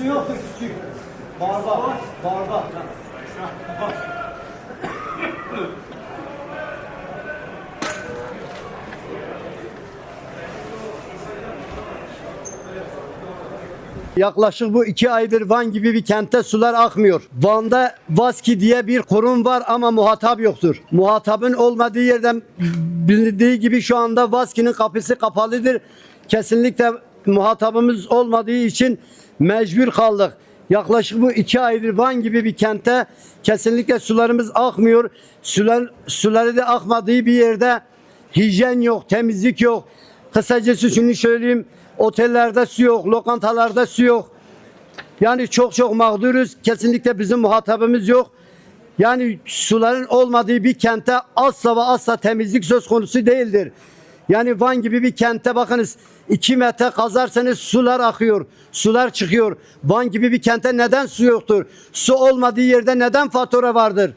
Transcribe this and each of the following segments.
Su yoktur küçük. Bardak. Bardak. Yaklaşık bu 2 aydır Van gibi bir kentte sular akmıyor. Van'da Vaski diye bir kurum var ama muhatap yoktur. Muhatabın olmadığı yerden bilindiği gibi şu anda Vaski'nin kapısı kapalıdır. Kesinlikle muhatabımız olmadığı için mecbur kaldık. Yaklaşık bu 2 aydır Van gibi bir kentte kesinlikle sularımız akmıyor. Suları da akmadığı bir yerde hijyen yok, temizlik yok. Kısacası şunu söyleyeyim. Otellerde su yok, lokantalarda su yok. Yani çok mağduruz. Kesinlikle bizim muhatabımız yok. Yani suların olmadığı bir kente asla ve asla temizlik söz konusu değildir. Yani Van gibi bir kente bakınız 2 metre kazarsanız sular akıyor, sular çıkıyor. Van gibi bir kente neden su yoktur? Su olmadığı yerde neden fatura vardır?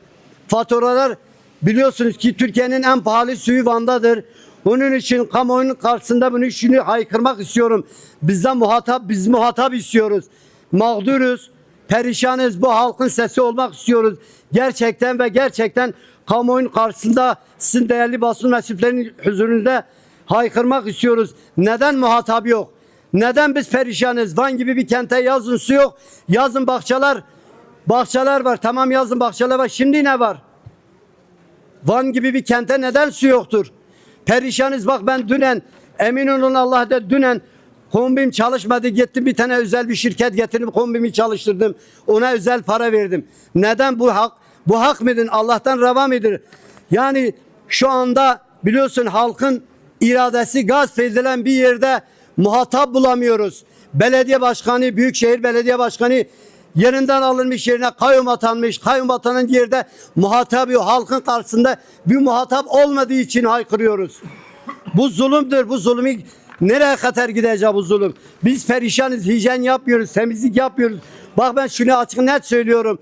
Faturalar biliyorsunuz ki Türkiye'nin en pahalı suyu Van'dadır. Onun için kamuoyunun karşısında bunu şunu haykırmak istiyorum. Biz muhatap istiyoruz. Mağduruz, perişanız. Bu halkın sesi olmak istiyoruz. Gerçekten kamuoyunun karşısında sizin değerli basın mensuplarının huzurunda haykırmak istiyoruz. Neden muhatap yok? Neden biz perişanız? Van gibi bir kente yazın su yok. Yazın bahçeler var. Tamam, yazın bahçeler var. Şimdi ne var? Van gibi bir kente neden su yoktur? Perişanız. Bak ben dünen, emin olun Allah'ta dünen kombim çalışmadı, gittim bir tane özel bir şirket getirip kombimi çalıştırdım. Ona özel para verdim. Neden bu hak? Bu hak mıdır? Allah'tan reva mıdır? Yani şu anda biliyorsun halkın iradesi gasp edilen bir yerde muhatap bulamıyoruz. Belediye başkanı, büyükşehir belediye başkanı yerinden alınmış, yerine kayyum atanmış. Kayyum atanan yerde muhatap yok. Halkın karşısında bir muhatap olmadığı için haykırıyoruz. Bu zulümdür. Bu zulümü nereye kadar gidecek bu zulüm? Biz perişanız. Hijyen yapmıyoruz. Temizlik yapmıyoruz. Bak ben şunu açık net söylüyorum.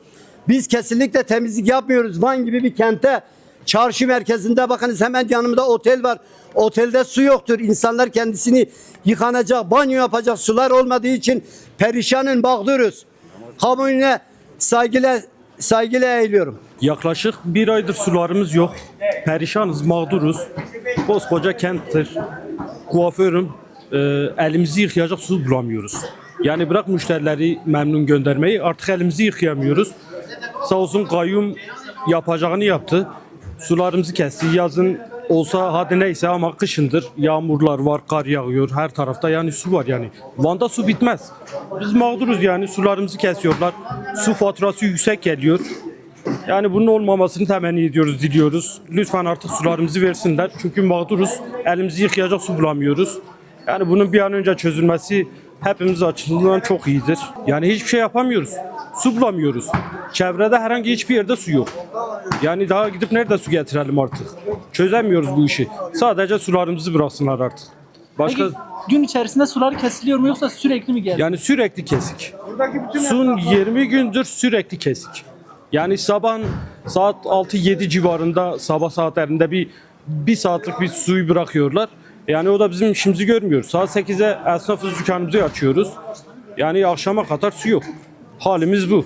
Biz kesinlikle temizlik yapmıyoruz. Van gibi bir kente, çarşı merkezinde bakınız hemen yanımda otel var. Otelde su yoktur. İnsanlar kendisini yıkanacak, banyo yapacak sular olmadığı için perişanın, mağduruz. Kamuoyuna saygıyla eğiliyorum. Yaklaşık 1 aydır sularımız yok. Perişanız, mağduruz. Koskoca kenttir. Kuaförüm. Elimizi yıkayacak su bulamıyoruz. Yani bırak müşterileri memnun göndermeyi, artık elimizi yıkayamıyoruz. Sağ olsun kayyum yapacağını yaptı. Sularımızı kesti. Yazın olsa hadi neyse ama kışındır. Yağmurlar var, kar yağıyor. Her tarafta yani su var yani. Van'da su bitmez. Biz mağduruz yani, sularımızı kesiyorlar. Su faturası yüksek geliyor. Yani bunun olmamasını temenni ediyoruz, diliyoruz. Lütfen artık sularımızı versinler. Çünkü mağduruz. Elimizi yıkayacak su bulamıyoruz. Yani bunun bir an önce çözülmesi hepimiz açısından çok iyidir. Yani hiçbir şey yapamıyoruz. Su bulamıyoruz. Çevrede herhangi hiçbir yerde su yok. Yani daha gidip nerede su getirelim artık? Çözemiyoruz bu işi. Sadece sularımızı bıraksınlar artık. Başka... Peki gün içerisinde sular kesiliyor mu yoksa sürekli mi geliyor? Yani sürekli kesik. Son 20 gündür sürekli kesik. Yani sabah saat 6-7 civarında, sabah saatlerinde bir saatlik bir suyu bırakıyorlar. Yani o da bizim işimizi görmüyor. Saat 8'e esnafız, dükkanımızı açıyoruz. Yani akşama kadar su yok. Halimiz bu.